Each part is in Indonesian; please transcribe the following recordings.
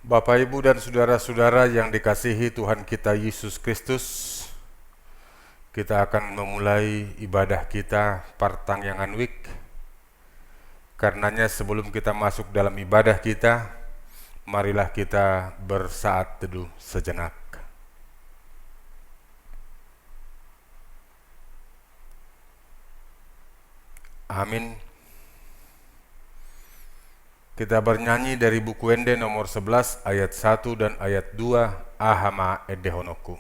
Bapak, Ibu, dan saudara-saudara yang dikasihi Tuhan kita Yesus Kristus, kita akan memulai ibadah kita Partangyangan Week. Karenanya sebelum kita masuk dalam ibadah kita, marilah kita bersaat teduh sejenak. Amin. Kita bernyanyi dari buku Ende nomor 11 ayat 1 dan ayat 2, Ahama Edehonoku.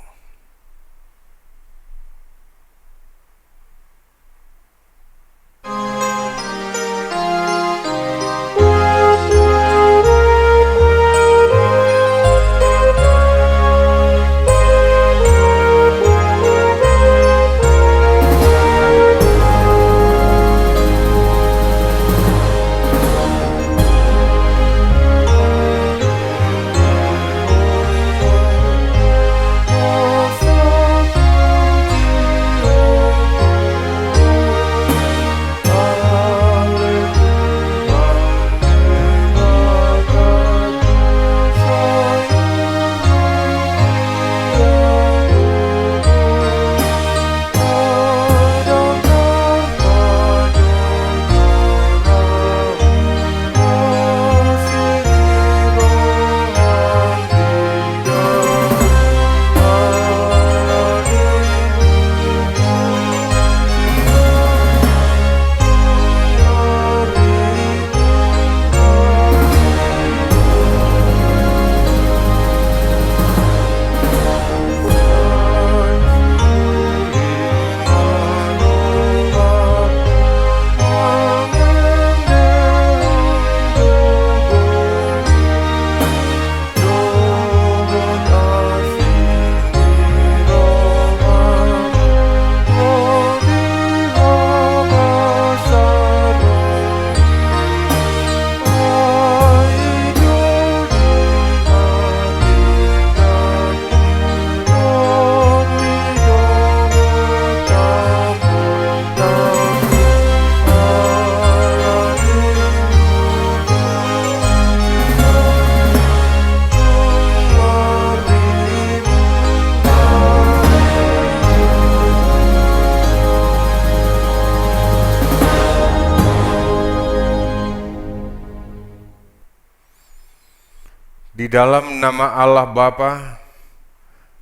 Di dalam nama Allah Bapa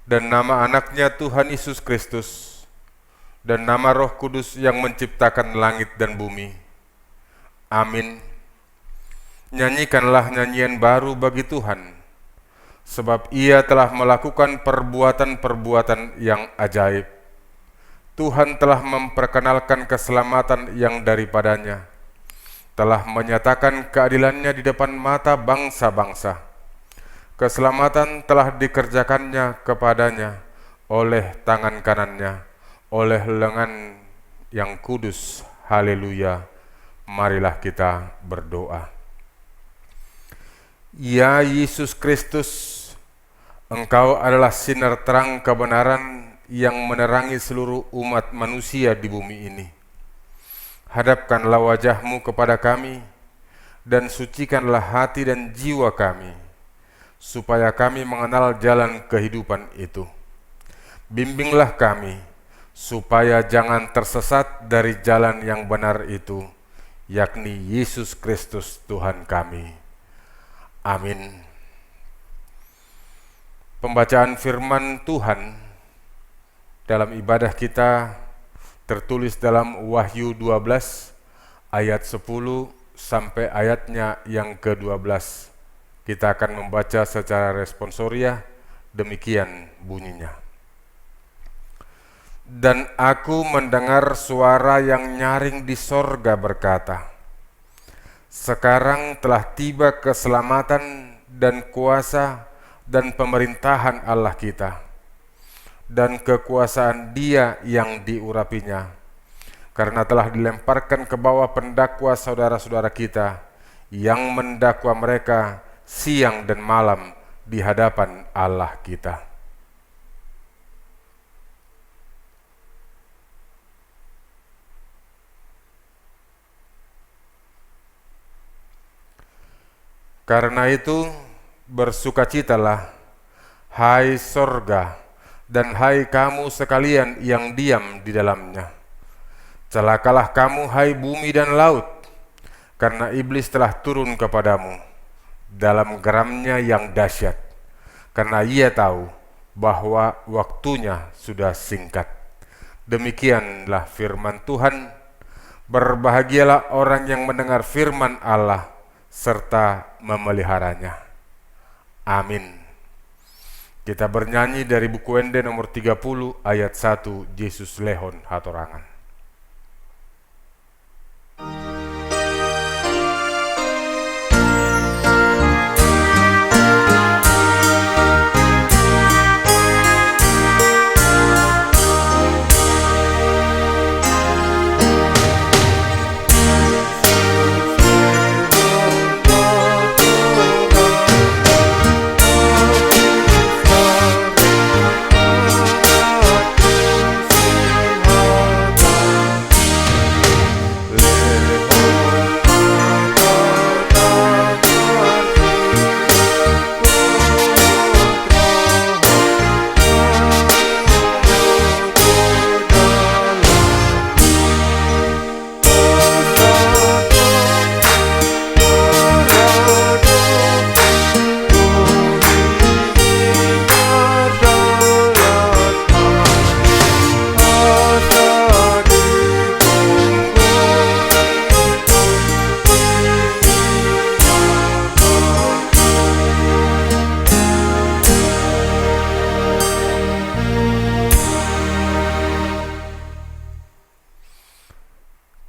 dan nama anaknya Tuhan Yesus Kristus dan nama Roh Kudus yang menciptakan langit dan bumi. Amin. Nyanyikanlah nyanyian baru bagi Tuhan, sebab Ia telah melakukan perbuatan-perbuatan yang ajaib. Tuhan telah memperkenalkan keselamatan yang daripadanya, telah menyatakan keadilannya di depan mata bangsa-bangsa. Keselamatan telah dikerjakannya kepadanya oleh tangan kanannya, oleh lengan yang kudus. Haleluya. Marilah kita berdoa. Ya Yesus Kristus, Engkau adalah sinar terang kebenaran yang menerangi seluruh umat manusia di bumi ini. Hadapkanlah wajah-Mu kepada kami dan sucikanlah hati dan jiwa kami, supaya kami mengenal jalan kehidupan itu. Bimbinglah kami, supaya jangan tersesat dari jalan yang benar itu, yakni Yesus Kristus Tuhan kami. Amin. Pembacaan firman Tuhan dalam ibadah kita tertulis dalam Wahyu 12 ayat 10 sampai ayatnya yang ke-12. Kita akan membaca secara responsoria, demikian bunyinya. Dan aku mendengar suara yang nyaring di sorga berkata, sekarang telah tiba keselamatan dan kuasa dan pemerintahan Allah kita, dan kekuasaan Dia yang diurapinya, karena telah dilemparkan ke bawah pendakwa saudara-saudara kita yang mendakwa mereka siang dan malam di hadapan Allah kita. Karena itu, bersukacitalah, hai sorga, dan hai kamu sekalian yang diam di dalamnya. Celakalah kamu, hai bumi dan laut, karena iblis telah turun kepadamu dalam geramnya yang dahsyat, karena ia tahu bahwa waktunya sudah singkat. Demikianlah firman Tuhan. Berbahagialah orang yang mendengar firman Allah serta memeliharanya. Amin. Kita bernyanyi dari buku Ende nomor 30 ayat 1, Yesus lehon hatorangan.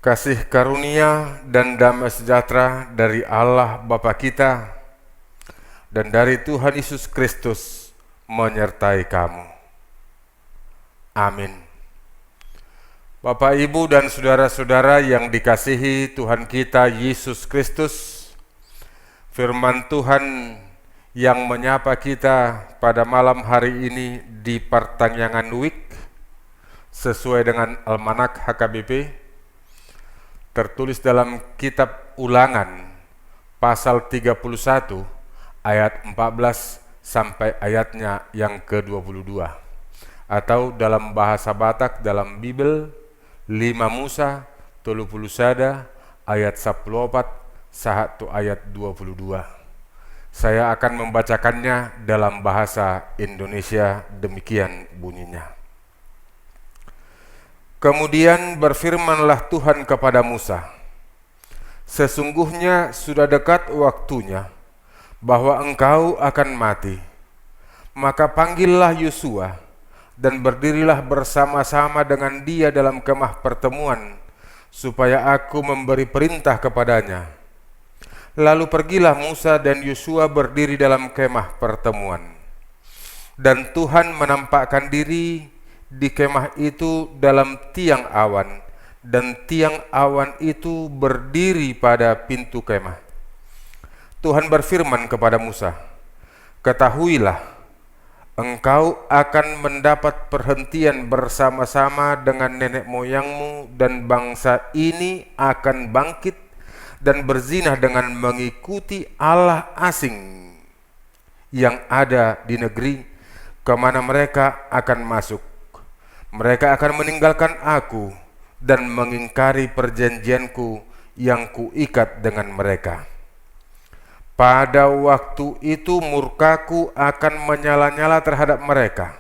Kasih karunia dan damai sejahtera dari Allah Bapa kita dan dari Tuhan Yesus Kristus menyertai kamu. Amin. Bapak, Ibu, dan saudara-saudara yang dikasihi Tuhan kita Yesus Kristus, firman Tuhan yang menyapa kita pada malam hari ini di pertanyaan Week sesuai dengan Almanak HKBP tertulis dalam kitab Ulangan pasal 31 ayat 14 sampai ayatnya yang ke-22, atau dalam bahasa Batak dalam Bibel 5 Musa 30 sada ayat 14 sahatu ayat 22. Saya akan membacakannya dalam bahasa Indonesia, demikian bunyinya. Kemudian berfirmanlah Tuhan kepada Musa, sesungguhnya sudah dekat waktunya bahwa engkau akan mati. Maka panggillah Yosua dan berdirilah bersama-sama dengan dia dalam kemah pertemuan, supaya aku memberi perintah kepadanya. Lalu pergilah Musa dan Yosua berdiri dalam kemah pertemuan. Dan Tuhan menampakkan diri di kemah itu dalam tiang awan, dan tiang awan itu berdiri pada pintu kemah. Tuhan berfirman kepada Musa, ketahuilah, engkau akan mendapat perhentian bersama-sama dengan nenek moyangmu, dan bangsa ini akan bangkit dan berzinah dengan mengikuti Allah asing yang ada di negeri kemana mereka akan masuk. Mereka akan meninggalkan aku dan mengingkari perjanjianku yang kuikat dengan mereka. Pada waktu itu murkaku akan menyala-nyala terhadap mereka.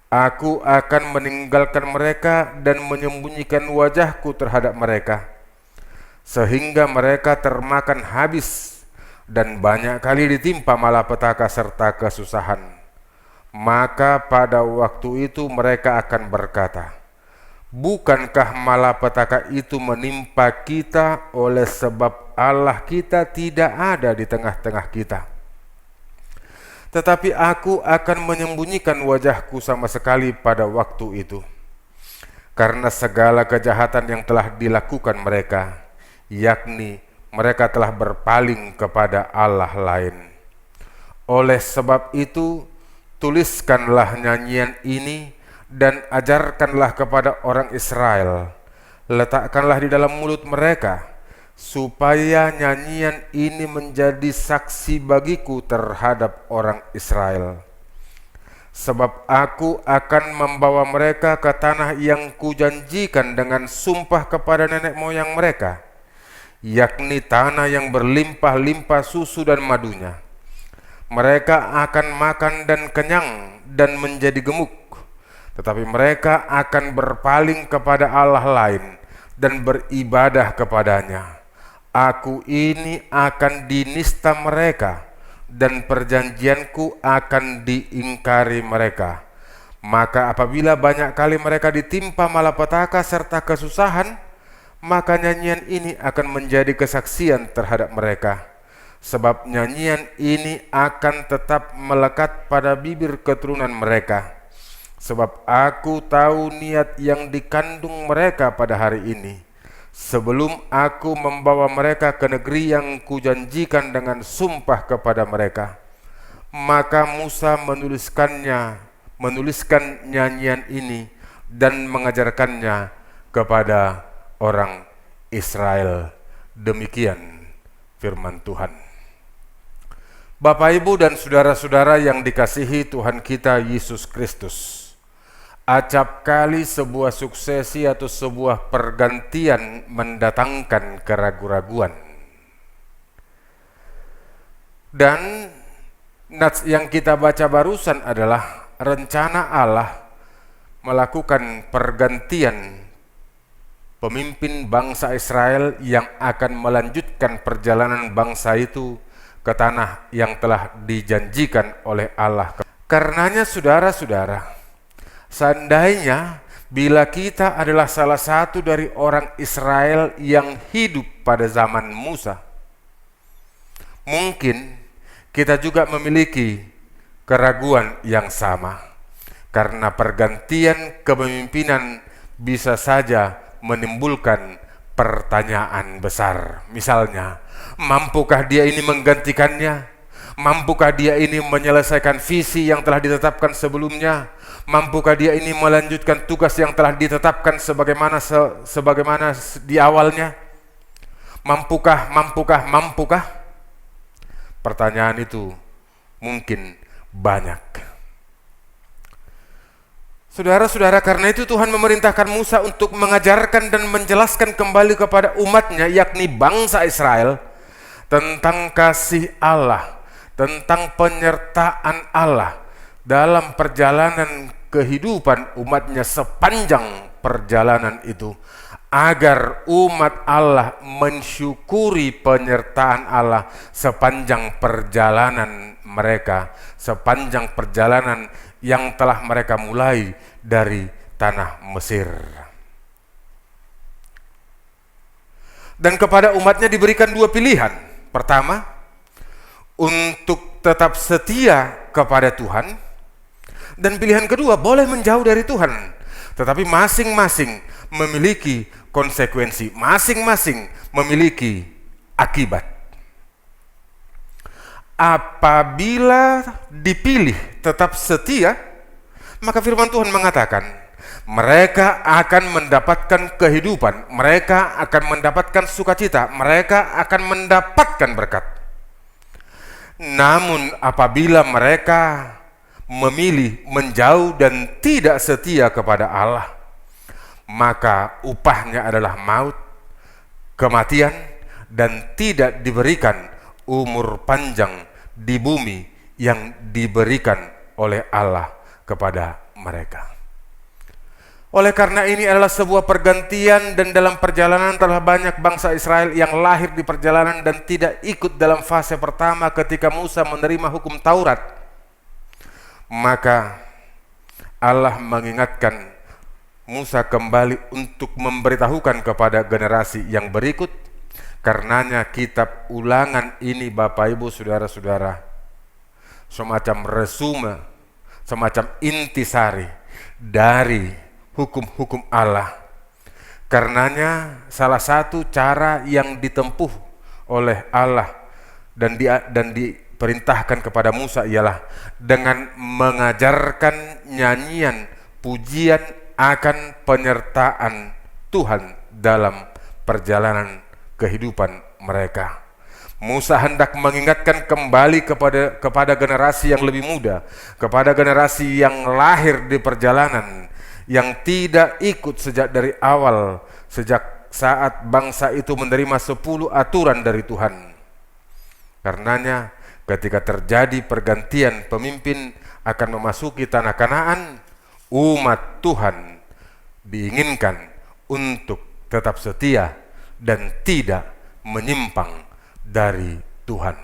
Aku akan meninggalkan mereka dan menyembunyikan wajahku terhadap mereka, sehingga mereka termakan habis dan banyak kali ditimpa malapetaka serta kesusahan. Maka pada waktu itu mereka akan berkata, bukankah malapetaka itu menimpa kita oleh sebab Allah kita tidak ada di tengah-tengah kita? Tetapi aku akan menyembunyikan wajahku sama sekali pada waktu itu, karena segala kejahatan yang telah dilakukan mereka, yakni mereka telah berpaling kepada Allah lain. Oleh sebab itu, tuliskanlah nyanyian ini dan ajarkanlah kepada orang Israel. Letakkanlah di dalam mulut mereka, supaya nyanyian ini menjadi saksi bagiku terhadap orang Israel. Sebab aku akan membawa mereka ke tanah yang kujanjikan dengan sumpah kepada nenek moyang mereka, yakni tanah yang berlimpah-limpah susu dan madunya. Mereka akan makan dan kenyang dan menjadi gemuk, tetapi mereka akan berpaling kepada Allah lain dan beribadah kepadanya. Aku ini akan dinista mereka, dan perjanjianku akan diingkari mereka. Maka apabila banyak kali mereka ditimpa malapetaka serta kesusahan, maka nyanyian ini akan menjadi kesaksian terhadap mereka. Sebab nyanyian ini akan tetap melekat pada bibir keturunan mereka. Sebab aku tahu niat yang dikandung mereka pada hari ini, sebelum aku membawa mereka ke negeri yang kujanjikan dengan sumpah kepada mereka. Maka Musa menuliskan nyanyian ini dan mengajarkannya kepada orang Israel. Demikian firman Tuhan. Bapak, Ibu, dan saudara-saudara yang dikasihi Tuhan kita Yesus Kristus, acap kali sebuah suksesi atau sebuah pergantian mendatangkan keraguan-raguan. Dan nats yang kita baca barusan adalah rencana Allah melakukan pergantian pemimpin bangsa Israel yang akan melanjutkan perjalanan bangsa itu ke tanah yang telah dijanjikan oleh Allah. Karenanya saudara-saudara, seandainya bila kita adalah salah satu dari orang Israel yang hidup pada zaman Musa, mungkin kita juga memiliki keraguan yang sama, karena pergantian kepemimpinan bisa saja menimbulkan pertanyaan besar. Misalnya, mampukah dia ini menggantikannya? Mampukah dia ini menyelesaikan visi yang telah ditetapkan sebelumnya? Mampukah dia ini melanjutkan tugas yang telah ditetapkan sebagaimana di awalnya? Mampukah? Pertanyaan itu mungkin banyak. Saudara-saudara, karena itu Tuhan memerintahkan Musa untuk mengajarkan dan menjelaskan kembali kepada umatnya, yakni bangsa Israel, tentang kasih Allah, tentang penyertaan Allah dalam perjalanan kehidupan umatnya sepanjang perjalanan itu, agar umat Allah mensyukuri penyertaan Allah sepanjang perjalanan mereka, sepanjang perjalanan yang telah mereka mulai dari tanah Mesir. Dan kepada umatnya diberikan dua pilihan. Pertama, untuk tetap setia kepada Tuhan, dan pilihan kedua, boleh menjauh dari Tuhan. Tetapi masing-masing memiliki konsekuensi, masing-masing memiliki akibat. Apabila dipilih tetap setia, maka firman Tuhan mengatakan, mereka akan mendapatkan kehidupan, mereka akan mendapatkan sukacita, mereka akan mendapatkan berkat. Namun apabila mereka memilih menjauh dan tidak setia kepada Allah, maka upahnya adalah maut, kematian, dan tidak diberikan umur panjang di bumi yang diberikan oleh Allah kepada mereka. Oleh karena ini adalah sebuah pergantian, dan dalam perjalanan telah banyak bangsa Israel yang lahir di perjalanan dan tidak ikut dalam fase pertama ketika Musa menerima hukum Taurat. Maka Allah mengingatkan Musa kembali untuk memberitahukan kepada generasi yang berikut. Karenanya kitab Ulangan ini, Bapak, Ibu, saudara-saudara, semacam resume, semacam intisari dari hukum-hukum Allah. Karenanya salah satu cara yang ditempuh oleh Allah dan diperintahkan kepada Musa ialah dengan mengajarkan nyanyian pujian akan penyertaan Tuhan dalam perjalanan kehidupan mereka. Musa hendak mengingatkan kembali kepada generasi yang lebih muda, kepada generasi yang lahir di perjalanan, yang tidak ikut sejak dari awal, sejak saat bangsa itu menerima 10 aturan dari Tuhan. Karenanya ketika terjadi pergantian pemimpin akan memasuki tanah Kanaan, umat Tuhan diinginkan untuk tetap setia dan tidak menyimpang dari Tuhan,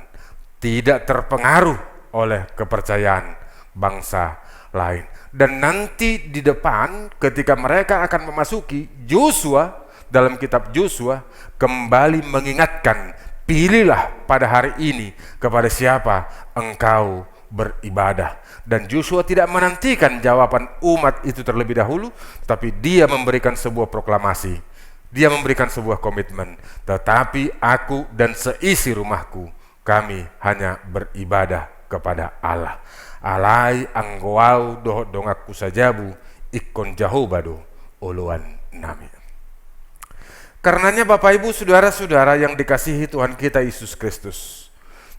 tidak terpengaruh oleh kepercayaan bangsa lain. Dan nanti di depan ketika mereka akan memasuki, Yosua dalam kitab Yosua kembali mengingatkan, pilihlah pada hari ini kepada siapa engkau beribadah. Dan Yosua tidak menantikan jawaban umat itu terlebih dahulu, tapi dia memberikan sebuah proklamasi. Dia memberikan sebuah komitmen, tetapi aku dan seisi rumahku, kami hanya beribadah kepada Allah. Alai anggoau dohot dongakku sajabu, ikon jahobado oluan nami. Karenanya Bapak Ibu saudara-saudara yang dikasihi Tuhan kita Yesus Kristus,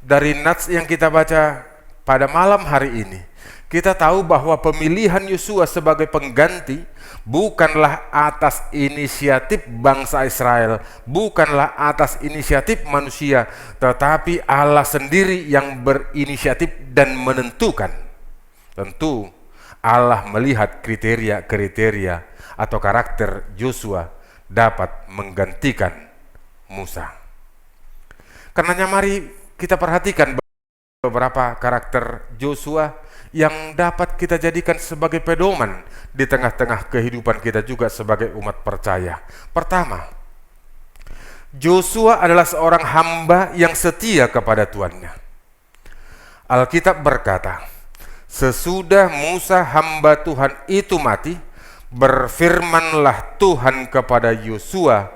dari nats yang kita baca pada malam hari ini, kita tahu bahwa pemilihan Yosua sebagai pengganti bukanlah atas inisiatif bangsa Israel, bukanlah atas inisiatif manusia, tetapi Allah sendiri yang berinisiatif dan menentukan. Tentu Allah melihat kriteria-kriteria atau karakter Yosua dapat menggantikan Musa. Karenanya mari kita perhatikan beberapa karakter Yosua yang dapat kita jadikan sebagai pedoman di tengah-tengah kehidupan kita juga sebagai umat percaya. Pertama, Yosua adalah seorang hamba yang setia kepada tuannya. Alkitab berkata, sesudah Musa hamba Tuhan itu mati, berfirmanlah Tuhan kepada Yosua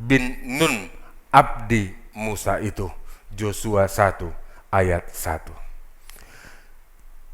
bin Nun abdi Musa itu. Yosua 1 ayat 1.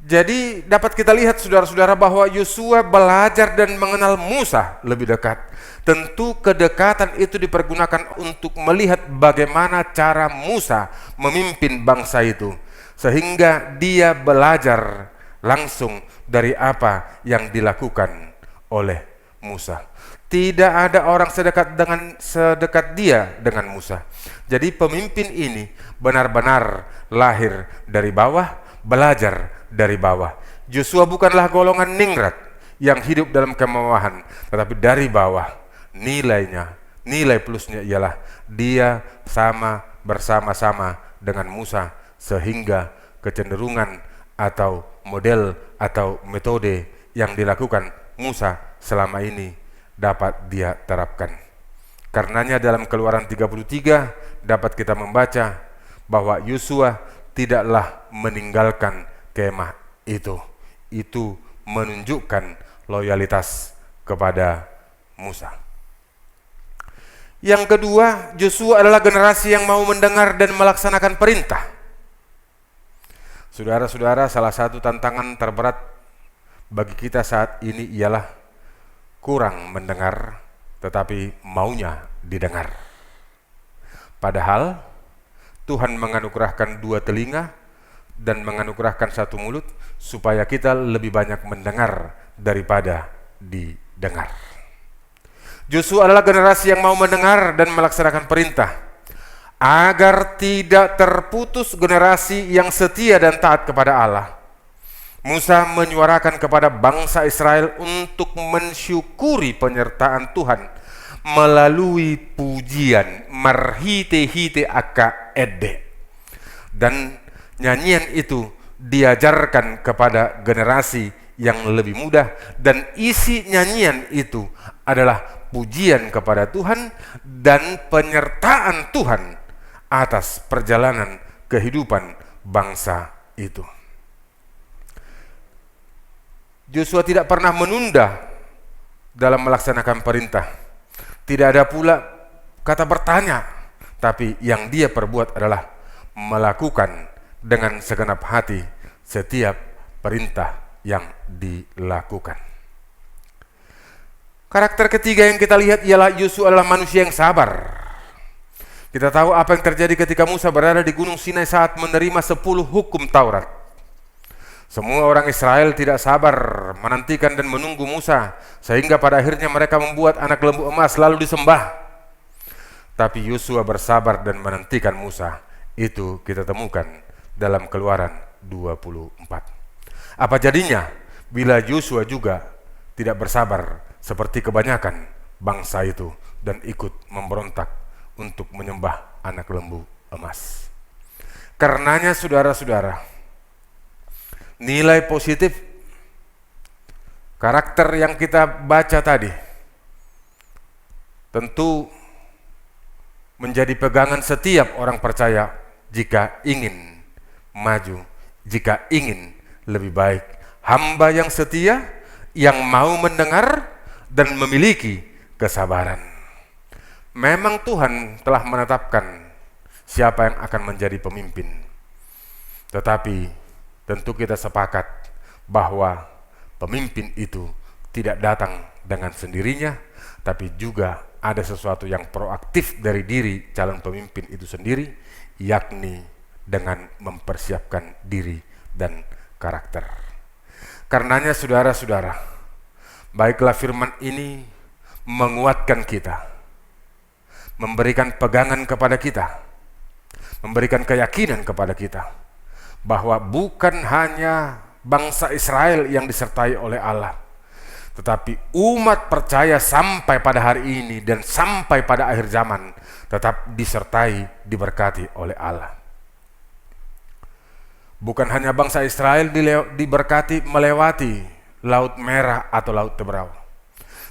Jadi dapat kita lihat saudara-saudara bahwa Yosua belajar dan mengenal Musa lebih dekat. Tentu kedekatan itu dipergunakan untuk melihat bagaimana cara Musa memimpin bangsa itu, sehingga dia belajar langsung dari apa yang dilakukan oleh Musa. Tidak ada orang sedekat dia dengan Musa. Jadi pemimpin ini benar-benar lahir dari bawah, belajar dari bawah. Yosua bukanlah golongan ningrat yang hidup dalam kemewahan, tetapi dari bawah. Nilai plusnya ialah dia bersama-sama dengan Musa, sehingga kecenderungan atau model atau metode yang dilakukan Musa selama ini dapat dia terapkan. Karenanya dalam Keluaran 33 dapat kita membaca bahwa Yosua tidaklah meninggalkan kemah itu. Itu menunjukkan loyalitas kepada Musa. Yang kedua, Yosua adalah generasi yang mau mendengar dan melaksanakan perintah. Saudara-saudara, salah satu tantangan terberat bagi kita saat ini ialah kurang mendengar, tetapi maunya didengar. Padahal Tuhan menganugerahkan 2 telinga dan menganugerahkan 1 mulut supaya kita lebih banyak mendengar daripada didengar. Yosua adalah generasi yang mau mendengar dan melaksanakan perintah, agar tidak terputus generasi yang setia dan taat kepada Allah. Musa menyuarakan kepada bangsa Israel untuk mensyukuri penyertaan Tuhan melalui pujian marhite-hite aka edde. Dan nyanyian itu diajarkan kepada generasi yang lebih muda, dan isi nyanyian itu adalah pujian kepada Tuhan dan penyertaan Tuhan atas perjalanan kehidupan bangsa itu. Yosua tidak pernah menunda dalam melaksanakan perintah. Tidak ada pula kata bertanya, tapi yang dia perbuat adalah melakukan dengan segenap hati setiap perintah yang dilakukan. Karakter ketiga yang kita lihat ialah Yosua adalah manusia yang sabar. Kita tahu apa yang terjadi ketika Musa berada di Gunung Sinai saat menerima 10 hukum Taurat. Semua orang Israel tidak sabar menantikan dan menunggu Musa, sehingga pada akhirnya mereka membuat anak lembu emas lalu disembah. Tapi Yosua bersabar dan menantikan Musa. Itu kita temukan dalam Keluaran 24. Apa jadinya bila Yosua juga tidak bersabar seperti kebanyakan bangsa itu dan ikut memberontak untuk menyembah anak lembu emas? Karenanya saudara-saudara, nilai positif karakter yang kita baca tadi tentu menjadi pegangan setiap orang percaya jika ingin maju, jika ingin lebih baik. Hamba yang setia, yang mau mendengar dan memiliki kesabaran. Memang Tuhan telah menetapkan siapa yang akan menjadi pemimpin. Tetapi tentu kita sepakat bahwa pemimpin itu tidak datang dengan sendirinya, tapi juga ada sesuatu yang proaktif dari diri calon pemimpin itu sendiri, yakni dengan mempersiapkan diri dan karakter. Karenanya saudara-saudara, baiklah firman ini menguatkan kita, memberikan pegangan kepada kita, memberikan keyakinan kepada kita bahwa bukan hanya bangsa Israel yang disertai oleh Allah, tetapi umat percaya sampai pada hari ini dan sampai pada akhir zaman tetap disertai, diberkati oleh Allah. Bukan hanya bangsa Israel diberkati melewati Laut Merah atau Laut Teberau,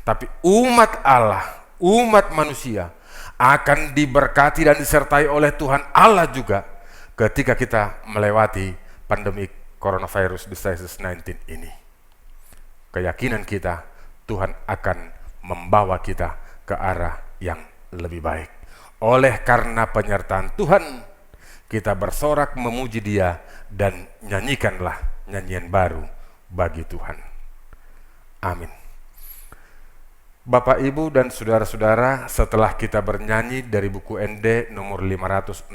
tapi umat Allah, umat manusia akan diberkati dan disertai oleh Tuhan Allah juga ketika kita melewati pandemi coronavirus disease 19 ini. Keyakinan kita, Tuhan akan membawa kita ke arah yang lebih baik. Oleh karena penyertaan Tuhan, kita bersorak memuji Dia dan nyanyikanlah nyanyian baru bagi Tuhan. Amin. Bapak, Ibu, dan saudara-saudara, setelah kita bernyanyi dari buku ND nomor 561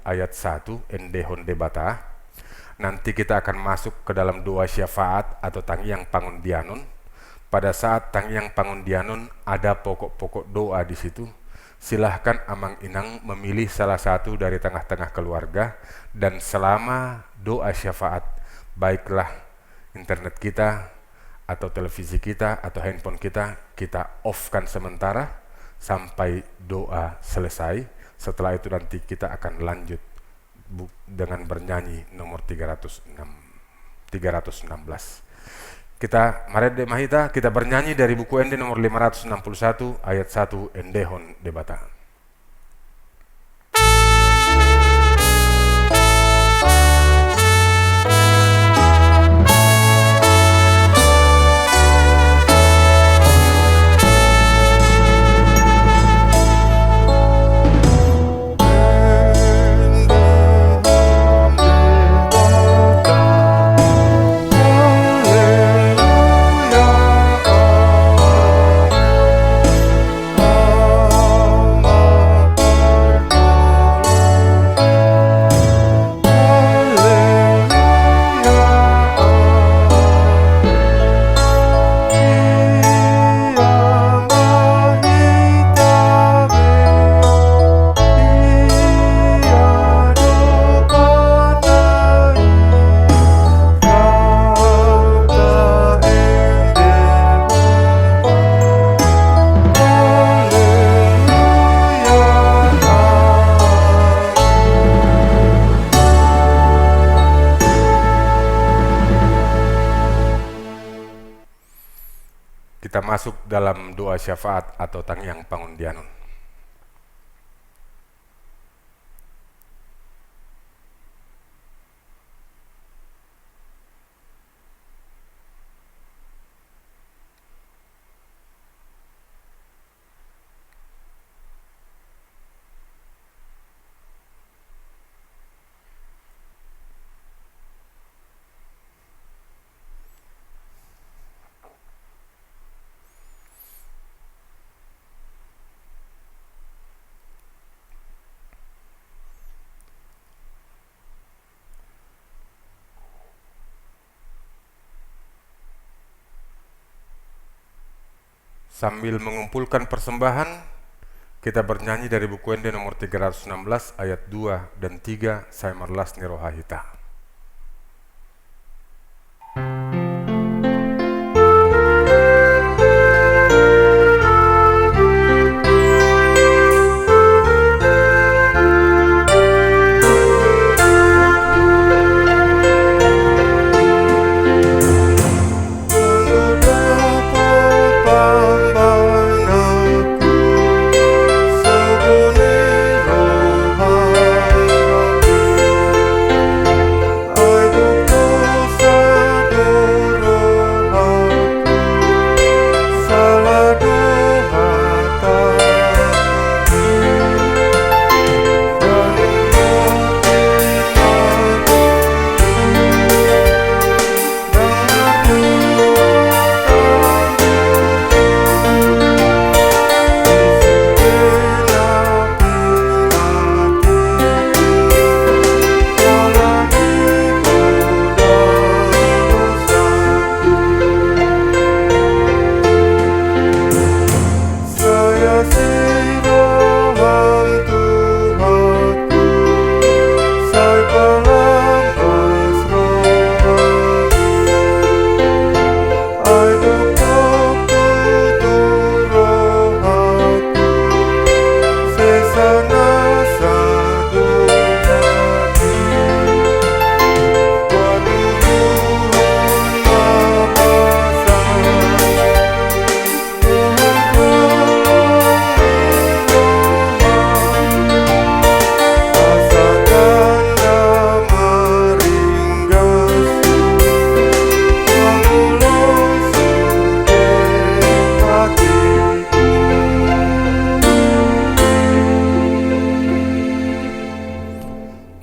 ayat 1, ND Honde Bata, nanti kita akan masuk ke dalam doa syafaat atau Tangyang Pangundianon. Pada saat Tangyang Pangundianon ada pokok-pokok doa di situ. Silahkan Amang Inang memilih salah satu dari tengah-tengah keluarga, dan selama doa syafaat, baiklah internet kita atau televisi kita atau handphone kita off-kan sementara sampai doa selesai. Setelah itu nanti kita akan lanjut dengan bernyanyi nomor 316. Kita Marede Mahita, kita bernyanyi dari buku ND nomor 561 ayat 1, Endehon Debata. Kita masuk dalam doa syafaat atau Tangyang Pangundianon. Sambil mengumpulkan persembahan, kita bernyanyi dari buku Ende nomor 316 ayat 2 dan 3, Saya Marlas Nirohahita.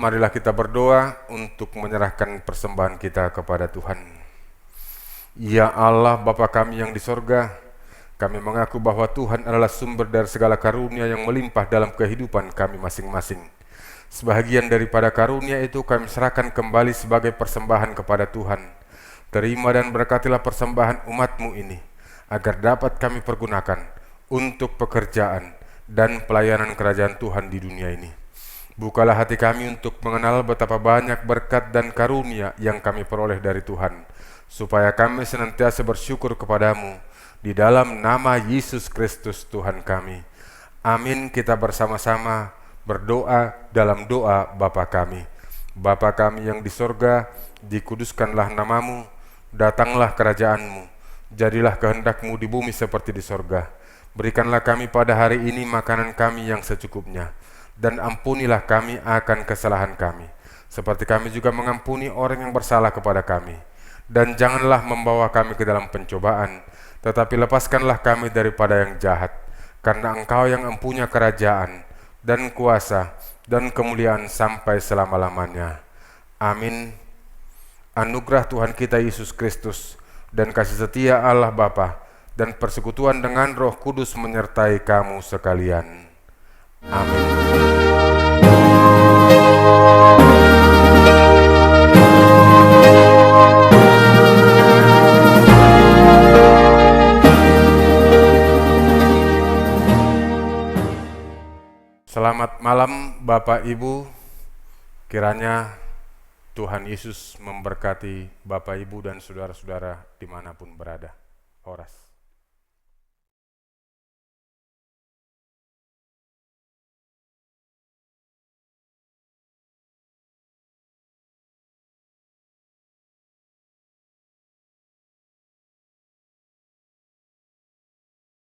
Marilah kita berdoa untuk menyerahkan persembahan kita kepada Tuhan. Ya Allah, Bapa kami yang di sorga, kami mengaku bahwa Tuhan adalah sumber dari segala karunia yang melimpah dalam kehidupan kami masing-masing. Sebahagian daripada karunia itu kami serahkan kembali sebagai persembahan kepada Tuhan. Terima dan berkatilah persembahan umat-Mu ini, agar dapat kami pergunakan untuk pekerjaan dan pelayanan kerajaan Tuhan di dunia ini. Bukalah hati kami untuk mengenal betapa banyak berkat dan karunia yang kami peroleh dari Tuhan, supaya kami senantiasa bersyukur kepadamu di dalam nama Yesus Kristus Tuhan kami. Amin. Kita bersama-sama berdoa dalam doa Bapa kami. Bapa kami yang di sorga, dikuduskanlah namamu, datanglah kerajaanmu, jadilah kehendakmu di bumi seperti di sorga. Berikanlah kami pada hari ini makanan kami yang secukupnya, dan ampunilah kami akan kesalahan kami, seperti kami juga mengampuni orang yang bersalah kepada kami. Dan janganlah membawa kami ke dalam pencobaan, tetapi lepaskanlah kami daripada yang jahat, karena Engkau yang mempunyai kerajaan, dan kuasa, dan kemuliaan sampai selama-lamanya. Amin. Anugerah Tuhan kita Yesus Kristus, dan kasih setia Allah Bapa, dan persekutuan dengan Roh Kudus menyertai kamu sekalian. Amin. Selamat malam Bapak Ibu, kiranya Tuhan Yesus memberkati Bapak Ibu dan saudara-saudara dimanapun berada. Horas.